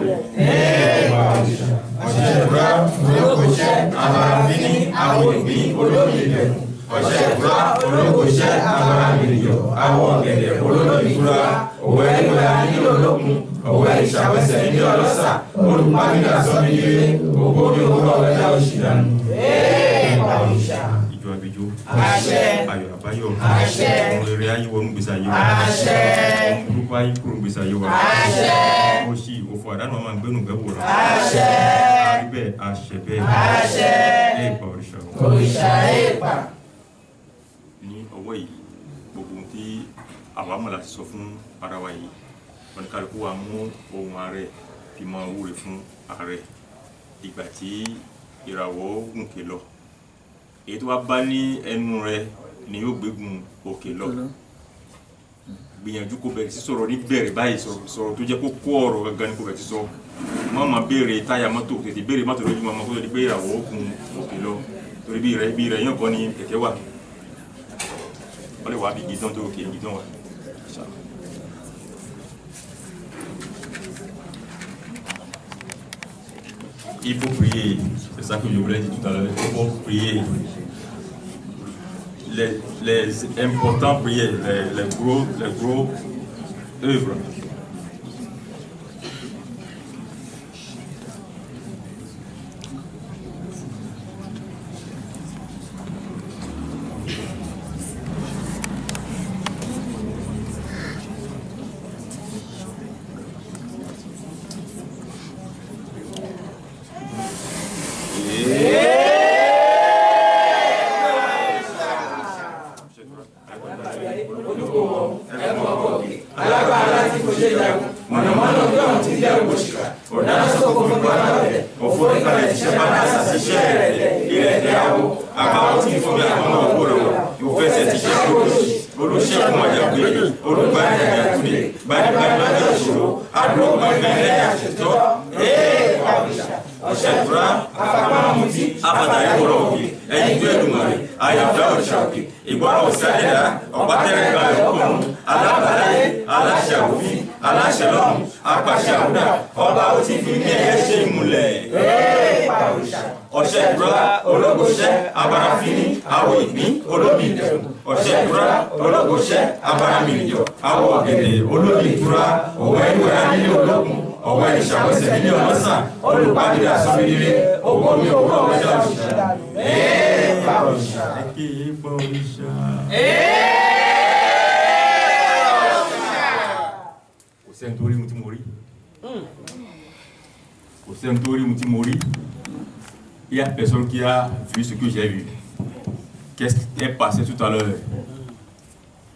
ọ̀ṣẹ́ ìbúra olókoṣẹ́ abarafini àwọn ìgbín olómi ìbẹ̀rù ọ̀ṣẹ́ ìbúra olókoṣẹ́ abarafini àwọn ọ̀gẹ̀dẹ̀ olómi ìbúra òwe ìwé nílò olókun òwe ìṣàwẹ́sẹ̀ ní ọlọ́sà olùpàgídà sọ́mílẹ̀ gbogbo ní owó ọ̀gẹ́dà òṣìdánù. ìjọ àbíjó àṣẹ ayọ̀ àbáyọ̀ àṣẹ ohun rere ayé wọnú gbèsè ayé wa àṣẹ ohun burúkú ayé kúrò gbèsè ayé wa àṣẹ ó sì òfò àdánù ọmọ àgbẹ̀nù gbẹ̀wò rà àṣẹ àrí bẹ́ẹ̀ àṣẹ bẹ́ẹ̀ àṣẹ èèpà òrìṣà òrìṣà èèpà. ní ọwọ́ yìí gbogbo ohun tí àwa mọ̀ láti sọ fún ara wa yìí wọn ni kálukú wa mú ohun ààrẹ fi máa wúre fún ààrẹ ìgbà tí ìràwọ̀ gùnkè lọ èyí tó wá bá ní ẹnu rẹ ni yóò gbégun òkè lọ gbìyànjú kó bẹ̀rẹ̀ sí sọ̀rọ̀ ní bẹ̀rẹ̀ báyìí sọ̀rọ̀ tó jẹ́ kó kó ọ̀rọ̀ gangan ní kó bẹ̀rẹ̀ sí sọ má máa béèrè táyà mọ́tò tètè béèrè mọ́tò lójú mọ́ kó tó di pé ìràwọ̀ gun òkè lọ torí bí rẹ̀ yàn kọ́ ni kẹ̀kẹ́ wà wọ́n lè wá bí gidán tó òkè gidán wà. Il faut prier, c'est ça que je voulais dire tout à l'heure, il faut prier. Les importants prières, les gros œuvres. Il y a personne qui a vu ce que j'ai vu. Qu'est-ce qui est passé tout à l'heure?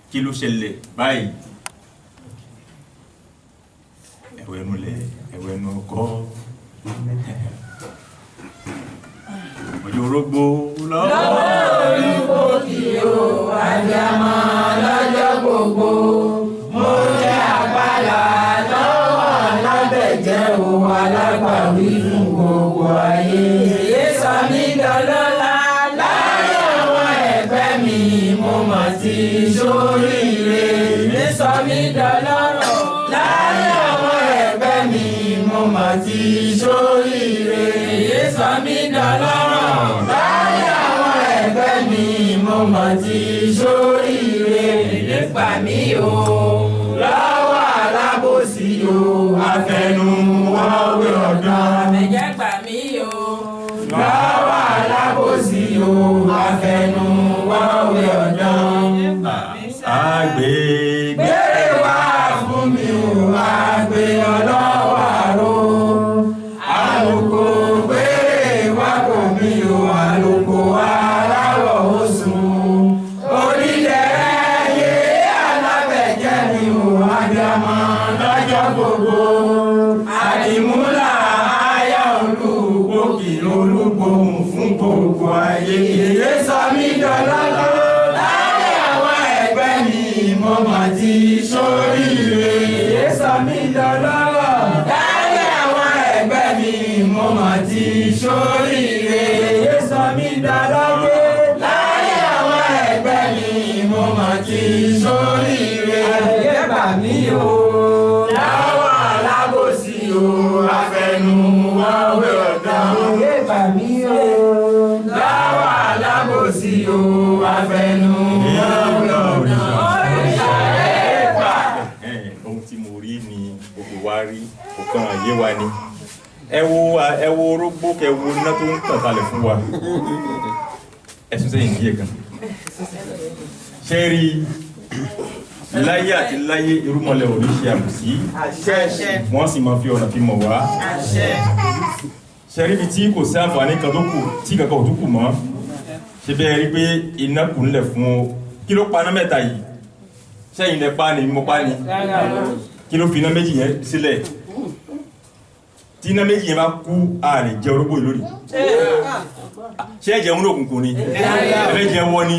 Qui l'a scellé? Bye. Et ouais, nous encore. Yorùbá lọ́wọ́ ìbò kí o àjàmọ́ lọ́jọ́ gbogbo. Mo jẹ́ àpàlà lọ́wọ́ lábẹ́jẹ́ o alágbàwí fún gbogbo ayé. Èyí sọ mí dọlọ́lá láyé àwọn ẹgbẹ́ mi mo mọ̀ sí sóríire. Èyí sọ mí dọlọ́rọ̀ láyé àwọn ẹgbẹ́ mi mo mọ̀ sí sóríire. Èyí sọ mí dọlọ́rọ̀ láyé àwọn ẹgbẹ́ mi mo mọ̀ sí sóríire. Nípa mi o lọ́wọ́ alábòsí o afẹnu wọn wé ọ̀dọ́. Àmẹ̀jẹ̀ gbà mí o lọ́wọ́ alábòsí o afẹnu wọn wé ọ̀dọ́. Àgbègbè wá fún mi o àgbè ọlọ́wọ́ àrò. Àlùkò gbèrè wá kò mí o àlùkò aláwọ̀ oṣù. Orílẹ̀ ayé alábẹ̀jẹ́ ni o àjàmọ́ lọ́jọ́ gbogbo. Àdìmúlà ayá olúgbòkì olúgbòhùn fún gbogbo ayé. Èyí sọ mí dọlọ́lá láyé àwọn ẹgbẹ́ mi mo mọ̀ ti sóríire. Èyí sọ mí dọlọ́lá láyé àwọn ẹgbẹ́ mi mo mọ̀ ti sóríire. Èyí sọ mí dọlọ́lá láyé àwọn ẹgbẹ́ mi mo mọ̀ ṣoríire. Àbẹ̀kẹ́ bà mí o. Láwọ̀ alábòsí o, afẹnu wa wé ọ̀dọ́. Àbẹ̀kẹ́ bà mí o. Láwọ̀ alábòsí o, afẹnu wa wé ọ̀dọ́. Ohun tí mo rí ni gbogbo wa rí òkan àyè wa ni. Ẹ wo orógbó kẹ wo iná tó ń tàn kalẹ̀ fún wa. Ẹ̀sùn sẹ́yìn díẹ̀ kan. Ṣé rí láyé àti láyé irúmọlẹ̀ ò ní ṣe àbùsí. Wọ́n sì máa fi ọ̀nà fi mọ̀ wá. Ṣé rí ibi tí kò sí àǹfààní kan tó kù tí kankan ò tún kù mọ́. Ṣé bẹ́ẹ̀ rí pé iná kù ńlẹ̀ fún o. Kí ló paná mẹ́ta yìí? Ṣẹ́yìn lẹ pa ni mo pa ni. Kí ló fi iná méjì yẹn sílẹ̀? Tí iná méjì yẹn bá kú a lè jẹ orógbó ìlú rí. Ṣé ẹ jẹun lókùnkùn ni? Ẹ jẹ wọ́n ni.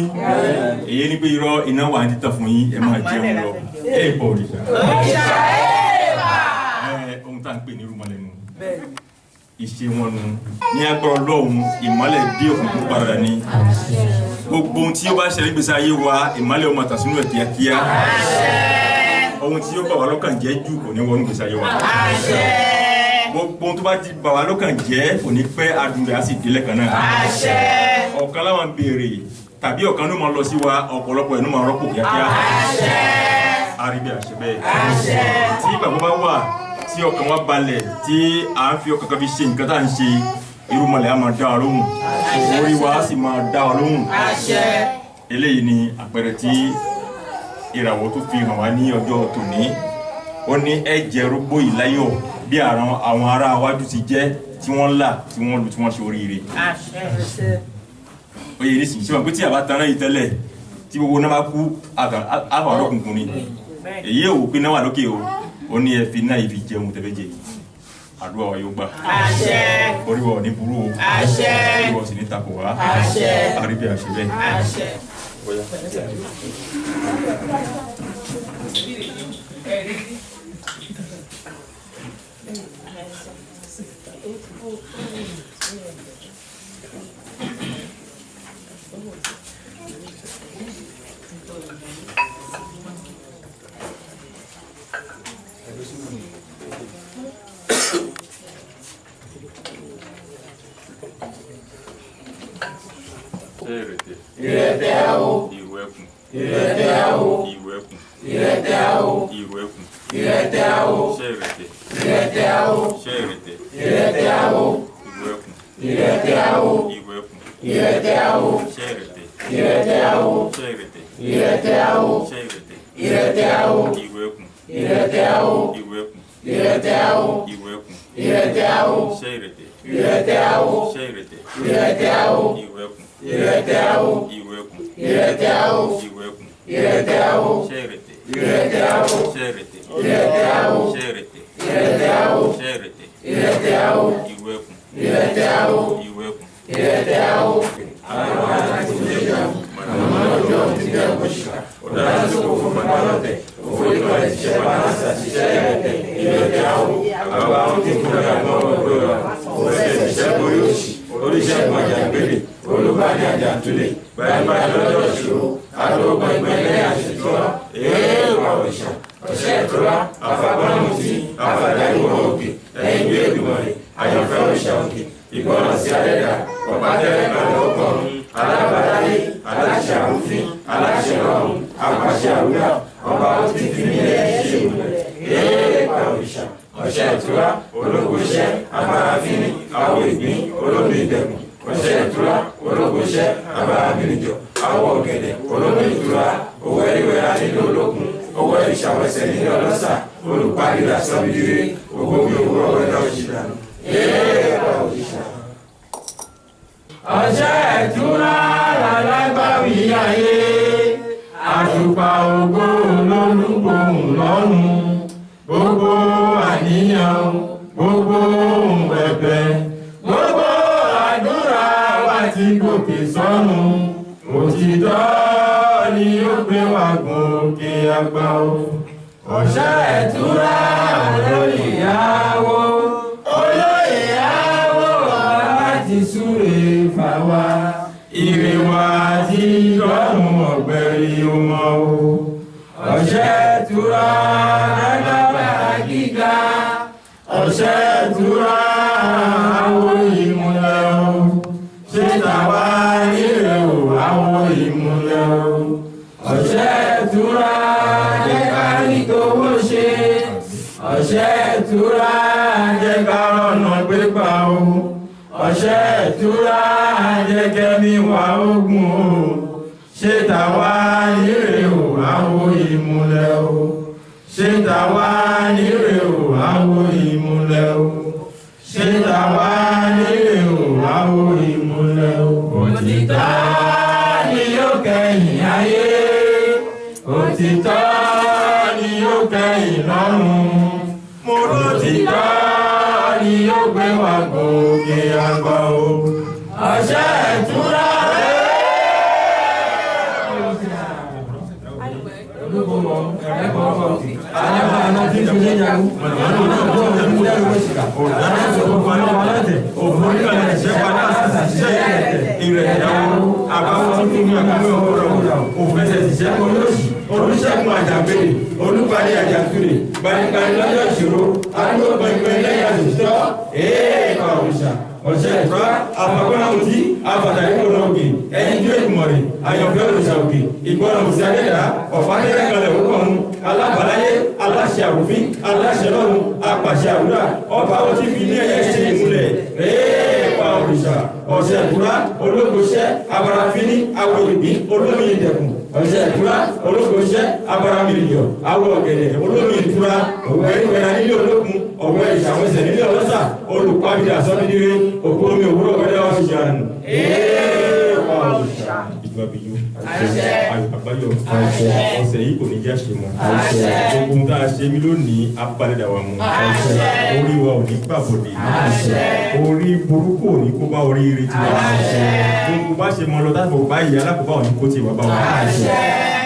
Èyí ni pé irọ́ iná wà ní títà fún yín ẹ máa jẹun lọ. Ẹ bọ̀ òrìṣà. Ohun tá à ń pè ní irúmọlẹ̀ nu. Ìṣe wọn nu. Ní agbára Ọlọ́run ìmọ́lẹ̀ dé òkùnkùn padà ni. Gbogbo ohun tí ó bá ṣẹlẹ̀ gbèsè ayé wa ìmọ́lẹ̀ ọmọ tàṣínú ẹ̀ kíákíá. Ohun tí ó bà wá lọ́kàn jẹ́ jù kò ní wọnú gbèsè ayé wa. Gbogbo ohun tó bá ti bà wá lọ́kàn jẹ́ kò ní pẹ́ adùn rẹ̀ á sì délẹ̀ kan náà. Ọ̀kan láwọn béèrè tàbí ọ̀kan ló máa lọ sí wa ọ̀pọ̀lọpọ̀ ẹnu máa rọ́pò kíákíá. Àríbí àṣẹ bẹ́ẹ̀. Tí ìgbàgbọ́ bá wà tí ọkàn wa balẹ̀ tí à ń fi ọkàn kan fi ṣe nǹkan tá à ń ṣe irúmọlẹ̀ á máa dá wa lóhùn. Orí wa á sì máa dá wa lóhùn. Eléyìí ni àpẹẹrẹ tí ìràwọ̀ tó fi hàn wá ní ọjọ́ tòní. Ó ní ẹ jẹ orógbó yìí láyọ̀ bí àwọn ará iwájú ti jẹ́ tí wọ́n là tí wọ́n lù tí wọ́n ṣe oríire. Oyè nísìnyí ṣé wọn pé tí a bá tan náà yìí tẹ́lẹ̀ tí gbogbo náà bá kú àfà ọlọ́kùnkùn ni. Èyí ò pé náà wà lókè o. Ó ní ẹ fi náà yìí fi jẹun tẹ́fẹ́ jẹ yìí. Àdúrà wa yóò gbà. Orí wa ò ní burú o. Orí wa ò sì ní takò wá. Àríbí àṣẹ bẹ́ẹ̀. Ìrẹ̀tẹ̀ o. Ìrù ẹkùn. Ìrẹ̀tẹ̀ o. Ìrù ẹkùn. Ìrẹ̀tẹ̀ o. Ìrù ẹkùn. Ìrẹ̀tẹ̀ o. Ṣé ìrẹ̀tẹ̀. Ìrẹ̀tẹ̀ o. Ṣé ìrẹ̀tẹ̀. Ìrẹ̀tẹ̀ o. Ìrù ẹkùn. Ìrẹ̀tẹ̀ o. Ìrù ẹkùn. Ìrẹ̀tẹ̀ o. Ṣé ìrẹ̀tẹ̀. Ìrẹ̀tẹ̀ o. Ṣé ìrẹ̀tẹ̀. Ìrẹ̀tẹ̀ o. Ṣé ìrẹ̀tẹ̀. Ìrẹ̀tẹ̀ o. Ìrù ẹkùn. Ìrẹ̀tẹ̀ o. Ìrù ẹkùn. Ìrẹ̀tẹ̀ o. Ìrù ẹkùn. Ìrẹ̀tẹ̀ o. Ṣé ìrẹ̀tẹ̀. Ìrẹ̀tẹ̀ o. Ṣé ìrẹ̀tẹ̀. Ìrẹ̀tẹ̀ o. Ìrù ẹkùn. Ìrẹ̀tẹ̀ o. Ìrù ẹkùn. Ìrẹ̀tẹ̀ o. Ìrù ẹkùn. Ìrẹ̀tẹ̀ o. Ṣé ìrẹ̀tẹ̀. Ìrẹ̀tẹ̀ o. Ṣé ìrẹ̀tẹ̀. Ìrẹ̀tẹ̀ o. Ṣé ìrẹ̀tẹ̀. Ìrẹ̀tẹ̀ o. Ṣé ìrẹ̀tẹ̀. Ìrẹ̀tẹ̀ o. Ìrù ẹkùn. Ìrẹ̀tẹ̀ o. Ìrù ẹkùn. Ìrẹ̀tẹ̀ o. Àwọn aláàtì lè jà mọ̀nàmọ́ná ọjọ́ ti jẹ́ òṣìkà. Ọ̀daràn tó kò fún mọ́tà lọ́tẹ̀. Òfò ìkọ̀ ẹ̀ ṣiṣẹ́ pàṣẹ ṣiṣẹ́ ìrẹ̀tẹ̀. Ìrẹ̀tẹ̀ o. Àwọn àwọn tí kò rẹ̀ mọ́ ọ̀gbọ́n rẹ̀. Òfẹ́ ṣiṣẹ́ borí òṣì. Oríṣẹ́gun àjàgbélé. Olúbàdì àjàntúlẹ̀. Báyìí lọ́jọ́ ìṣòro. Àdógbọ̀n ìgbẹ́lẹ́ àṣetọ́. Èèwà òṣà. Ọ̀ṣẹ́ ìtura. Àfàgbọ́nmùtí. Àfàdáìwọ̀ òkè. Ẹ̀yìn ìwé ìgbìmọ̀ rẹ̀. Àyànfẹ́ òṣà òkè. Ìgbọràn sí adẹ́dà. Ọ̀pá tẹ́lẹ̀ kan lọ́kọ̀ọ́rùn. Alábàádáyé. Aláṣẹ àrùfín. Aláṣẹ rọrùn. Àpàṣẹ àwúrà. Ọba ó ti fi nílẹ̀ ṣe ìmùlẹ̀. Èèwà òṣà. Ọ̀ṣẹ́ ìtura. Ológoṣẹ́. Abárafínì. Àwọ̀ ìgbín. Olómi ìdẹ̀kùn. Ọ̀ṣẹ́ ìtura. Ológoṣẹ́. Abárafínìjọ. Àwọ̀ ọ̀gẹ̀dẹ̀. Olómi ìtura. Owó ẹ̀ríwẹ̀ nílò olókun. Owó ìṣàwẹ̀sẹ̀ nílò ọlọ́sà. Olùpàdé sọ́bìdìrì. Ògbómi òwúrọ̀ ọ̀dà òṣìdànù. Èèwà òṣìṣà. Ọ̀ṣẹ́ ìtura lálágbàwí ayé. Àtùpà ògo olólùgbòhùn lọ́rùn. Gbogbo àníyàn, gbogbo ẹ̀bẹ̀, gbogbo àdúrà wa ti gòkè sọ́run. Òtítọ́ ni ó gbé wa gòkè àgbà o. Ọ̀ṣẹ́ ìtura olóyè àwọ̀, olóyè àwọ̀ láti súre fà wá. Ire wa ti lọ́rùn ọ̀gbẹ̀rì ọmọ o. ìtura jẹ́ ká rọ̀nà gbégbá o. Ọṣẹ ìtura jẹ́ kẹ́mi wá ogun o. Ṣé tàwa nírè o àwo ìmùlẹ̀ o. Ṣé tàwa nírè o àwo ìmùlẹ̀ o. Ṣé tàwa nírè o àwo ìmùlẹ̀ o. Òtítọ́ ni yóò kẹ́yìn ayé. Òtítọ́ ni yóò kẹ́yìn lọ́run. Mo lótìtọ́ ni yóò gbé wa gòkè àgbà o. Ọṣẹ ìtura olùṣègùn àjàgbèrè olùparí àjàgbèrè gbanigani lọ́jọ́ ìṣòro àdúgbò gbẹ̀ngbẹ̀ lẹ́yìn àtúntò èèkà òrìṣà ọ̀sẹ̀ ìtura àfàgbọ́nàmùtí àfàdàríkòrò òkè ẹ̀yìn tí èkùmọ̀ rẹ̀ àyànfẹ́ òrìṣà òkè ìgbọ́nàmùsí adẹ́dà ọ̀fàdẹ́rẹ́kọlẹ̀ òkọ̀ọ̀run alábàláyé aláṣẹ àrùfín aláṣẹ lọ́run apàṣẹ àwúrà ọba ó ti fi ní ẹ̀yẹ ṣe ìmúlẹ̀ èèpà òrìṣà ọ̀sẹ̀ ìtura ológoṣẹ́ abarafini awolìgbín olómi ìdẹ̀kùn ọ̀sẹ̀ ìtura ológoṣẹ́ abaramìlìyọ̀ awọ ọ̀gẹ̀dẹ̀ olómi ìtura ọ̀wẹ́ ìwẹ̀ra nílé olókun ọ̀wẹ́ ìṣàwọ̀sẹ̀ nílé ọlọ́sà olùpàbídà sọ́bídìrí òkú omi òwúrọ̀ wẹ́lẹ́ ọ̀ṣìṣà nù. èèpà òrìṣà ìgbàbíyó àgbáyọ ọ̀sẹ̀ yìí kò ní jẹ́ àṣẹ mọ́ gbogbo ohun tá a ṣe mí lónìí abalẹ̀dà wa mọ́ orí wa ò ní gbàbọ̀dé orí burúkú ò ní kó bá orí ire tiwa gbogbo bá ṣe mọ́ lọ láti bọ̀ bá ìyá alákòóbá ò ní kó tiwa bá wa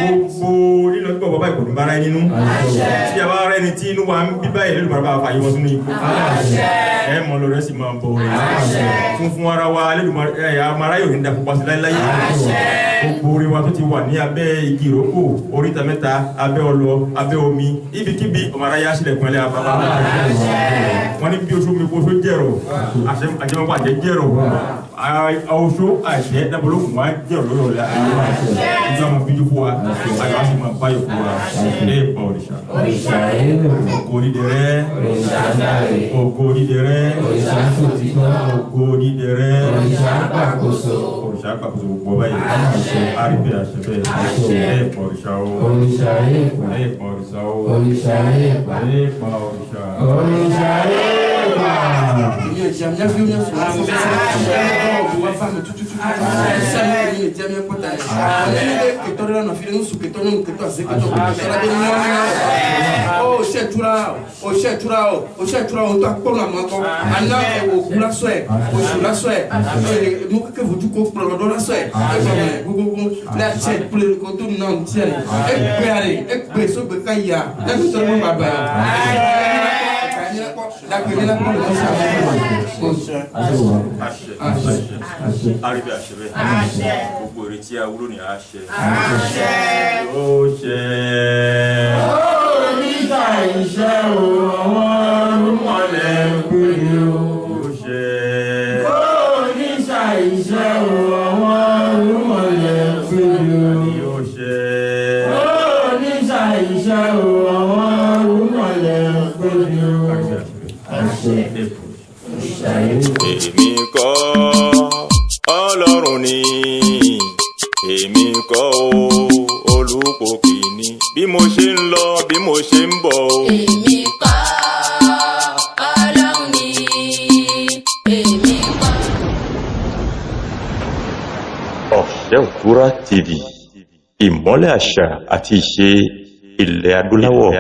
gbogbo nínú ẹgbẹ́ bàbá ìkòdù bára ẹni nínú tí a bá rẹ́ ni tí inú wa ń bíbá ìlú ìlú bàbá fàyè wọn sínú ikú ẹ mọ́ lọ rẹ́ sì máa bọ̀ rẹ̀ funfun ara wa amáráyò ní dàpọ̀ sí láíláyé gbogbo orí wa tó ti wà ní abẹ́ igi ìrókò oríta mẹ́ta abẹ́ ọlọ abẹ́ omi ibikíbi ọmọ aráyé aṣílẹ̀kùn ẹlẹ́ abábá wọn ní bí oṣù mi kó oṣù jẹ̀rọ̀ àjẹmọ́pá àjẹ jẹ̀rọ̀ oṣù àṣẹ dábòlókùn wa jẹ̀rọ̀ lórí ọ̀la ìjọ àwọn bíjú fún wa àjọ àti máa báyọ̀ fún wa ilé ìpọ̀ òrìṣà ògo onídẹrẹ ògo onídẹrẹ ògo onídẹrẹ òrìṣà gbàkóso gbogbo ọba yìí àríbẹ̀ àṣẹbẹ̀ ẹ̀pọ̀ òrìṣà o ẹ̀pọ̀ òrìṣà o ẹ̀pọ̀ òrìṣà àríbẹ̀ àṣẹbẹ̀ gbogbo ìrètí awúrò ní àṣẹ ó ṣẹ oníṣà iṣẹ́ o àwọn olùmọ̀lẹ̀ gbèrè o ṣẹ oníṣà iṣẹ́ o àwọn olùmọ̀lẹ̀ gbèrè ó ṣẹ oníṣà iṣẹ́ o àwọn olùmọ̀lẹ̀ gbèrè èmi kọ́ Ọlọ́run ni èmi kọ́ Olúpòkì ni bí mo ṣe ń lọ bí mo ṣe ń bọ̀ o. Èmi kọ́ Ọlọ́run ni èmi kọ́. Ọ̀ṣẹ́òkúra TV, ìmọ́lẹ̀ àṣà àti ìṣe ilẹ̀ adúláwọ̀.